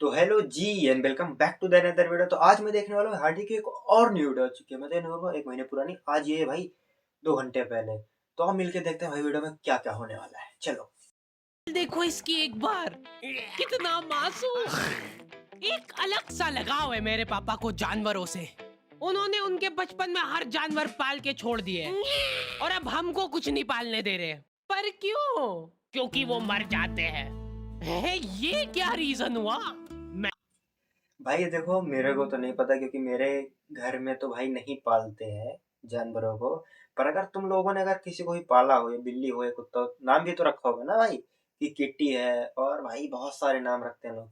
तो hello ji and welcome back to the another video. तो आज मैं देखने वाला हूँ हार्डी की एक और न्यू वीडियो आ चुकी है। मैं देखने वाला हूँ 1 महीने पुरानी। आज ये है भाई 2 घंटे पहले। तो हम मिलके देखते हैं भाई वीडियो में क्या क्या होने वाला है। चलो देखो इसकी एक बार, कितना मासूम। एक अलग सा लगाव है मेरे पापा को जानवरों से। उन्होंने उनके बचपन में हर जानवर पाल के छोड़ दिए और अब हमको कुछ नहीं पालने दे रहे। पर क्यों? क्योंकि वो मर जाते हैं। ये क्या रीजन हुआ? भाई देखो, मेरे को तो नहीं पता क्योंकि मेरे घर में तो भाई नहीं पालते हैं जानवरों को। पर अगर तुम लोगों ने अगर किसी को भी पाला हो, या बिल्ली हो या कुत्ता हो, नाम भी तो रखा होगा ना भाई, कि किट्टी है और भाई बहुत सारे नाम रखते हैं लोग।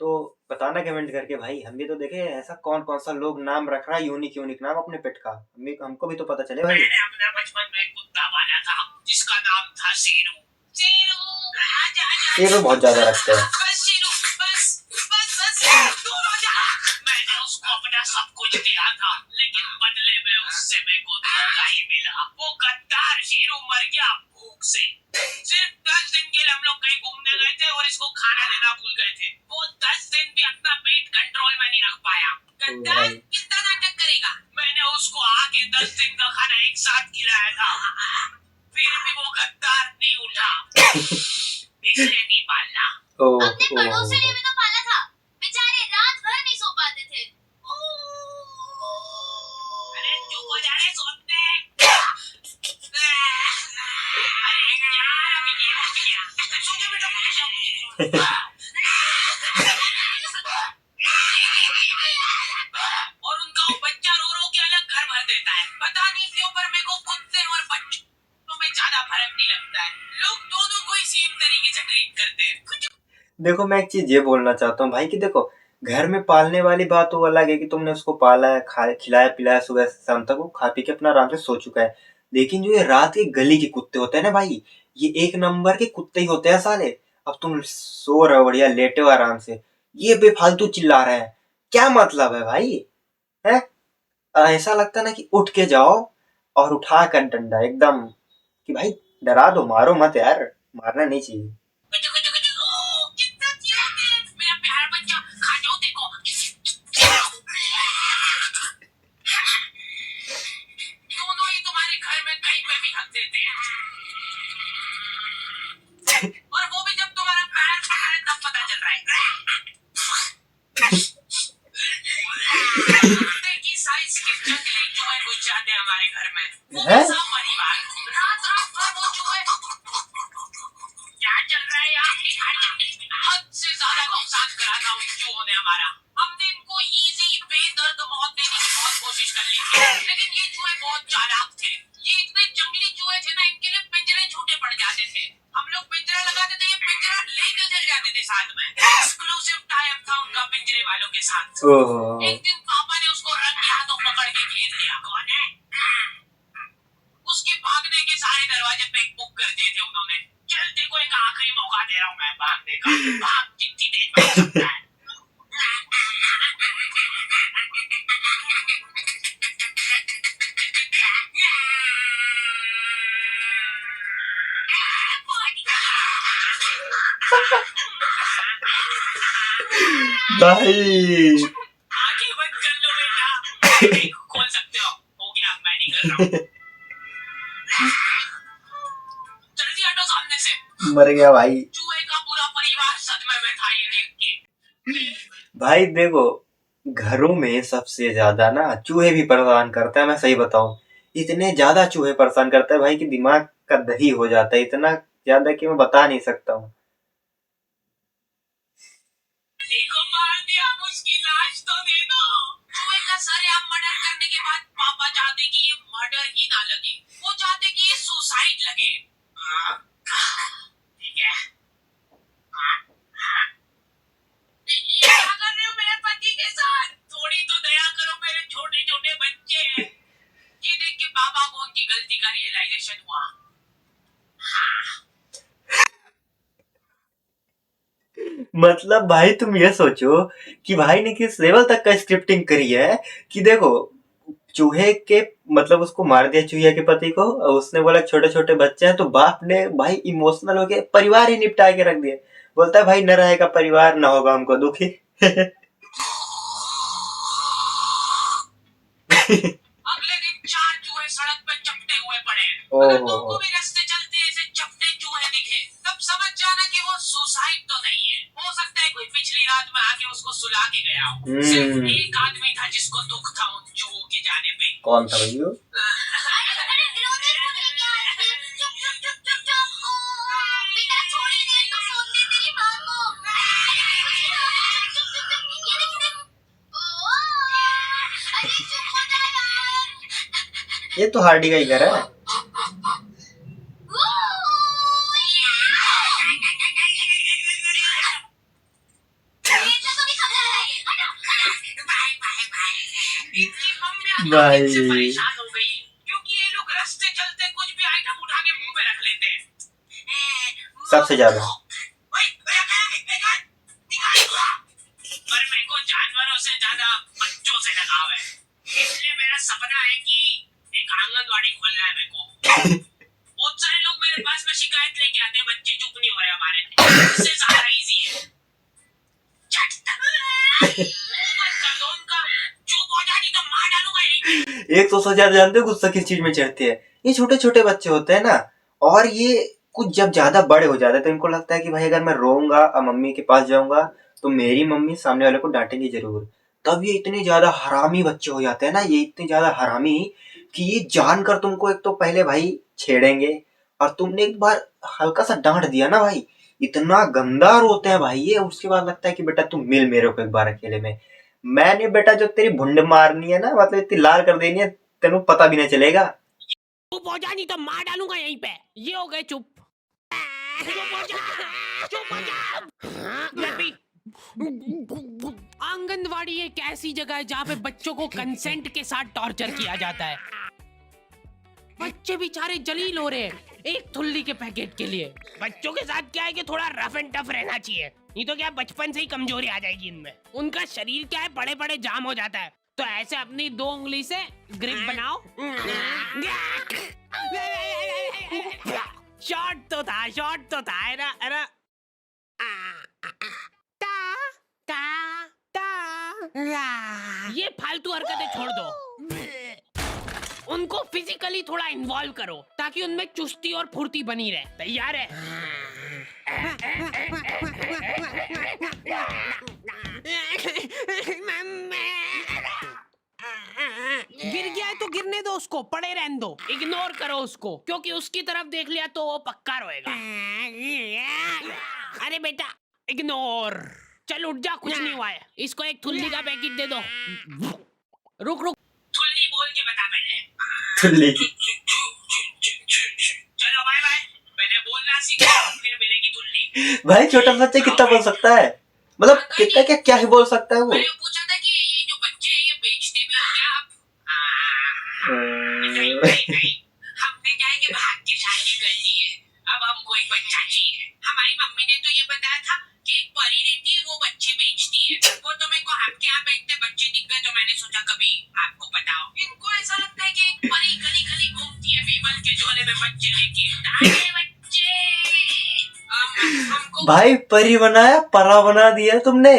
तो बताना कमेंट करके भाई, हम भी तो देखे ऐसा कौन कौन सा लोग नाम रख रहा है, यूनिक यूनिक नाम अपने पेट का। हमको भी तो पता चले भाई। मैंने अपने बचपन में एक कुत्ता पाला था जिसका नाम था सीरू। सीरू, आजा, आजा, ये तो बहुत ज्यादा रखते हैं। बस सीरू, बस, बस, बस, दूर हो जा। मैंने उसको अपना सब कुछ दिया था, लेकिन बदले में उससे मेरे को धोखा ही मिला। वो गद्दार शीरू मर गया भूख से। सिर्फ 10 दिन के लिए हम लोग कहीं घूमने गए थे और इसको खाना देना भूल गए थे। वो 10 दिन भी अपना पेट कंट्रोल में नहीं रख पाया। गद्दार कितना नाटक करेगा। मैंने उसको आके 10 दिन का खाना एक साथ खिलाया था, फिर भी वो गद्दार नहीं उठा। इसलिए नहीं पालना। अपने पड़ोसी ने भी तो पाला था। बेचारे रात भर नहीं सो पाते थे। अरे चुप हो जा रे, सोते। अरे यार, अभी ये हो गया। सो जा बेटा, और उनका वो बच्चा रो रो के अलग घर भर देता है। पता नहीं क्यों, पर मेरे को कुत्ते और बच्चों में ज्यादा फर्क नहीं लगता है। लोग दोनों को ही सेम तरीके से ट्रीट करते हैं। देखो, मैं एक चीज ये बोलना चाहता हूँ भाई कि देखो, घर में पालने वाली बात वो अलग है कि तुमने उसको पाला है, खिलाया पिलाया, सुबह से शाम तक वो खा पी के अपना आराम से सो चुका है। लेकिन जो ये रात के गली के कुत्ते होते हैं ना भाई, ये एक नंबर के कुत्ते ही होते हैं साले। अब तुम सो रहे हो बढ़िया, लेटे हो आराम से, ये बेफालतू चिल्ला रहे हैं। क्या मतलब है भाई? है ऐसा लगता है ना कि उठ के जाओ और उठा कर डंडा एकदम, कि भाई डरा दो, मारो मत यार, मारना नहीं चाहिए। कितना क्यूट है मेरा प्यारा बच्चा। खा जाओ, देखो। दोनों ही तुम्हारे घर में कहीं पे भी हक देते हैं, और वो भी जब तुम्हारा पैर पकड़े तब पता चल रहा है। कुत्ते की साइज के जंगली चूहे घुस जाते हैं हमारे घर में। वो है? भी सब परिवार। रात रात भर वो चूहे। क्या चल रहा है यहाँ? हद से ज्यादा नुकसान करा था उन चूहों ने हमारा। हमने इनको इजी बेदर्द मौत देने की बहुत कोशिश कर ली, लेकिन ये चूहे बहुत चालाक थे। ये इतने जंगली चूहे थे ना, इनके लिए पिंजरे छोटे पड़ जाते थे। हम लोग पिंजरा लगाते थे, ये पिंजरा लेकर चल जाते थे साथ में। एक्सक्लूसिव टाई अप था उनका पिंजरे वालों के साथ। ओहो। एक दिन पापा ने उसको रंगे हाथों पकड़ के घेर लिया। कौन है? उसके भागने के सारे दरवाजे पे बुक कर दिए थे उन्होंने। चलते को एक आखिरी मौका दे रहा हूँ मैं भागने का। भाग जितनी देर भाग सकता है। भाई आंखें बंद कर लो बेटा। नहीं खोल सकते हो गया, अब मैं नहीं कर रहा हूँ। जल्दी हटो सामने से। मर गया भाई। चूहे का पूरा परिवार सदमे में था ये देख के। भाई देखो, घरों में सबसे ज्यादा ना चूहे भी परेशान करते हैं। मैं सही बताऊं, इतने ज्यादा चूहे परेशान करते हैं भाई कि दिमाग का दही हो जाता है, इतना ज्यादा कि मैं बता नहीं सकता हूँ। देखो, मार दिया, उसकी लाश तो दे दो। चूहे का सरेआम मर्डर करने के बाद पापा चाहते कि ये मर्डर ही ना लगे, वो चाहते कि ये सुसाइड लगे। ठीक है। ये क्या कर रहे हो मेरे पति के साथ? थोड़ी तो दया करो, मेरे छोटे छोटे बच्चे हैं। ये देख के पापा को उनकी गलती का रियलाइजेशन हुआ। मतलब भाई तुम ये सोचो कि भाई ने किस लेवल तक का स्क्रिप्टिंग करी है कि देखो, चूहे के मतलब उसको मार दिया चूहे के पति को, और उसने बोला छोटे छोटे बच्चे हैं, तो बाप ने भाई इमोशनल हो के परिवार ही निपटा के रख दिया। बोलता है भाई न रहेगा परिवार न होगा हमको दुखी। अगले दिन 4 चूहे सड़क पे चपटे हुए पड़े। अगर तुमको भी रास्ते चलते ऐसे चपटे चूहे दिखे तब समझ जाना कि वो सुसाइड तो नहीं है, हो सकता है कोई पिछली रात में आके उसको सुला के गया हो। सिर्फ एक आदमी था जिसको दुख था उन चूहों के जाने पे। कौन था भाई वो? अरे रोने क्यों नहीं क्या है? चुप चुप चुप चुप चुप। ओ, बेटा थोड़ी देर तो सोने दे तेरी माँ को। चुप चुप चुप चुप। ये देख देख। ओ, अरे चुप हो जा यार। ये तो हार्डी का ही घर है। भाई परेशान हो गई क्योंकि ये लोग रास्ते चलते कुछ भी आइटम उठा के मुंह में रख लेते हैं। सबसे ज्यादा पर मेरे को जानवरों से ज्यादा बच्चों से लगाव है, इसलिए मेरा सपना है कि एक आंगनवाड़ी खोलना है मेरे को। बहुत सारे लोग मेरे पास में शिकायत लेके आते हैं बच्चे चुप नहीं हो रहे हमारे, इससे ज्यादा इजी है चट तक मुंह बंद कर दो उनका, चुप हो जा नहीं तो मार डालूंगा यहीं पे। एक तो सोचा जानते हो गुस्सा किस चीज में चढ़ती है? ये छोटे छोटे बच्चे होते हैं ना, और ये कुछ जब ज्यादा बड़े हो जाते हैं तो इनको लगता है कि भाई अगर मैं रोऊंगा और मम्मी के पास जाऊंगा तो मेरी मम्मी सामने वाले को डांटेंगी जरूर। तब ये इतने ज्यादा हरामी बच्चे हो जाते हैं ना, ये इतने ज्यादा हरामी कि ये जानकर तुमको एक तो पहले भाई छेड़ेंगे, और तुमने एक बार हल्का सा डांट दिया ना भाई, इतना गंदा रोते हैं भाई ये। उसके बाद लगता है कि बेटा तुम मिल मेरे को एक बार अकेले में। मैंने बेटा जो तेरी भुंड मारनी है ना, मतलब इतनी लाल कर देनी है, तेनू पता भी नहीं चलेगा। चुप हो जा नहीं तो मार डालूंगा यहीं पे। ये हो गए चुप। चुप हो जा, चुप हो जा। लपी। आंगनवाड़ी एक ऐसी जगह है जहाँ पे बच्चों को कंसेंट के साथ टॉर्चर किया जाता है। बच्चे बेचारे जलील हो रहे हैं एक थुल्ली के पैकेट के लिए। बच्चों के साथ क्या है कि थोड़ा रफ एंड टफ रहना चाहिए, नहीं तो क्या बचपन से ही कमजोरी आ जाएगी इनमें। उनका शरीर क्या है बड़े बड़े जाम हो जाता है, तो ऐसे अपनी 2 उंगली से ग्रिप बनाओ। शॉट तो था है ना ये फालतू हरकतें छोड़ दो, उनको फिजिकली थोड़ा इन्वॉल्व करो ताकि उनमें चुस्ती और फुर्ती बनी रहे। तैयार है? गिर गया है तो गिरने दो उसको, पड़े रहने दो, इग्नोर करो उसको, क्योंकि उसकी तरफ देख लिया तो वो पक्का रोएगा। अरे बेटा इग्नोर, चल उठ जा, कुछ नहीं हुआ है। इसको एक थुल्ली का पैकेट दे दो। रुक रुक, थुल्ली बोल के बता पहले। थुल्ली। चलो बाय बाय, पहले बोलना सीखो फिर मिलेगी थुल्ली। भाई छोटा बच्चा कितना बोल सकता है? मतलब कितना क्या क्या ही बोल सकता है वो? मैंने पूछा था कि ये जो बच्चे हैं ये बेचते भी हो क्या आप? नहीं, हमने क्या है कि भाग के शादी कर ली है, अब हमको एक बच्चा चाहिए। हमारी मम्मी ने तो ये बताया था कि एक परी रहती है वो बच्चे बेचती है, वो तो मेरे को आपके यहाँ बेचते बच्चे दिख गए तो मैंने सोचा कभी आपको बताओ। इनको ऐसा लगता है कि एक परी गली गली घूमती है बीमल के झोले में बच्चे लेके। बच्चे हमको भाई परी बनाया परा बना दिया तुमने।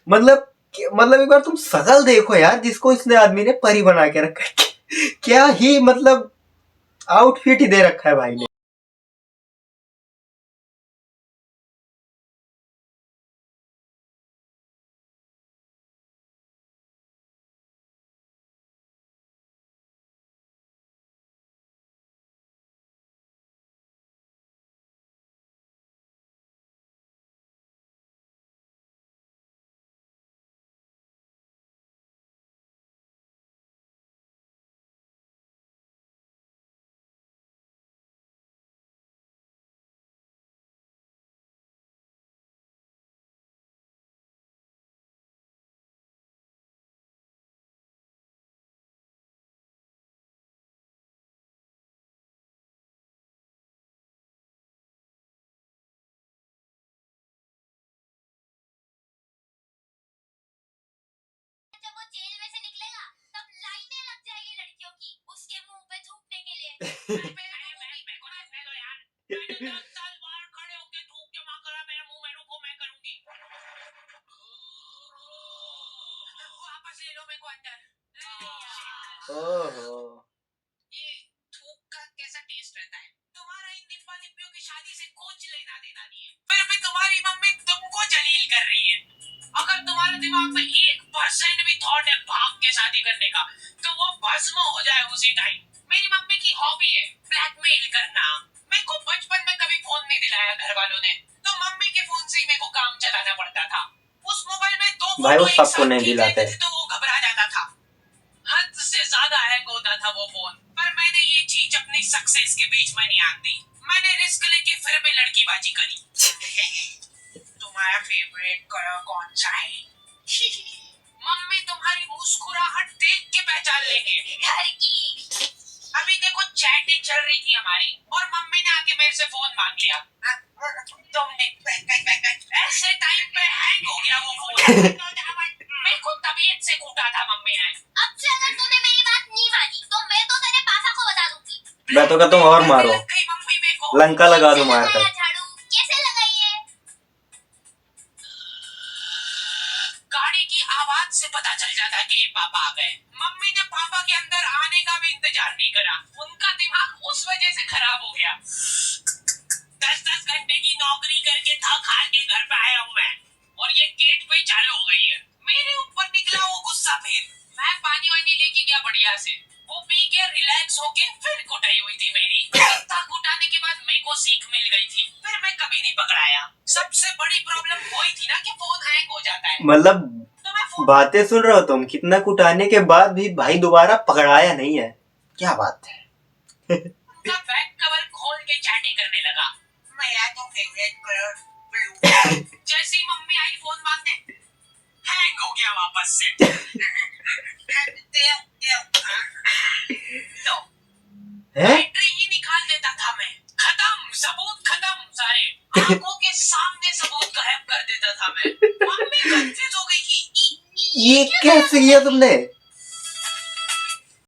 मतलब एक बार तुम शकल देखो यार, जिसको इसने आदमी ने परी बना के रखा है। क्या ही मतलब आउटफिट ही दे रखा है भाई ने। जब वो जेल में से निकलेगा तब लाइनें लग जाएगी लड़कियों की उसके मुंह पे थूकने के लिए। मेरे को देखने दो यार, मैंने 10 साल बाहर खड़े होके थूक जमा करा मेरे मुंह में, रुको मैं वापस ले लो मेरे को अंदर। ओहो, ये थूक का कैसा टेस्ट रहता है? तुम्हारा इन निब्बा निब्बियों की शादी से कुछ लेना देना नहीं है। फिर भी तुम्हारी मम्मी तुमको जलील कर रही है। अगर तुम्हारे दिमाग में 1% भी थॉट है भाग के शादी करने का, तो वो भस्म हो जाए उसी टाइम। मेरी मम्मी की हॉबी है ब्लैकमेल करना। मेरे को बचपन में कभी फोन नहीं दिलाया घर वालों ने, तो मम्मी के फोन से ही मेरे को काम चलाना पड़ता था। उस मोबाइल में 2 भाई वो फोटो एक सबको साथ नहीं खींच दिलाते। लेते थे तो वो घबरा जाता था। हद से ज्यादा हैंग होता था वो फोन। पर मैंने ये चीज अपनी सक्सेस के बीच में नहीं आन दी। मैंने रिस्क लेके फिर भी लड़कीबाजी करी। तुम्हारा फेवरेट कलर कौन सा है? मम्मी तुम्हारी मुस्कुराहट देख के पहचान लेंगे। घर की अभी देखो चैटिंग चल रही थी हमारी और मम्मी ने आके मेरे से फोन मांग लिया। तुमने ऐसे टाइम पे हैंग हो गया वो फोन। मेरे को तबीयत से कूटा था मम्मी ने। अब से अगर तूने मेरी बात नहीं मानी तो मैं तो तेरे पापा को बता दूंगी। मैं तो कहता हूँ और मारो, मम्मी मेरे को लंका लगा दो कैसे मार लगाया कर। झाड़ू? कैसे लगाई है? गाड़ी की आवाज से पता चल जाता कि पापा आ गए। मम्मी ने पापा के अंदर आने का भी इंतजार नहीं करा। उनका दिमाग उस वजह से खराब हो गया। 10-10 घंटे की नौकरी करके थक हार के घर पे आया हूँ मैं, और ये गेट पे चालू हो गई है। मेरे ऊपर निकला वो गुस्सा। फिर मैं पानी वानी लेके गया बढ़िया से, वो पी के रिलैक्स होके फिर कुटाई हुई थी मेरी। इतना कुटाने के बाद मेरे को सीख मिल गई थी, फिर मैं कभी नहीं पकड़ाया। सबसे बड़ी प्रॉब्लम वही थी ना कि फोन हैंग हो जाता है। मतलब तो मैं फोन बातें सुन रहे हो तुम, कितना कुटाने के बाद भी भाई दोबारा पकड़ाया नहीं है, क्या बात है। का बैक कवर खोल के चैटिंग करने लगा। मेरा तो फेवरेट कलर ब्लू। जैसे ही मम्मी आई फोन मांगने, हैंग हो गया वापस से। लो, हैं? बैटरी ही निकाल देता था मैं। खत्म, सबूत खत्म सारे। आंखों के सामने सबूत गायब कर देता था मैं। मम्मी कंफ्यूज हो गई कि ये कैसे किया तुमने?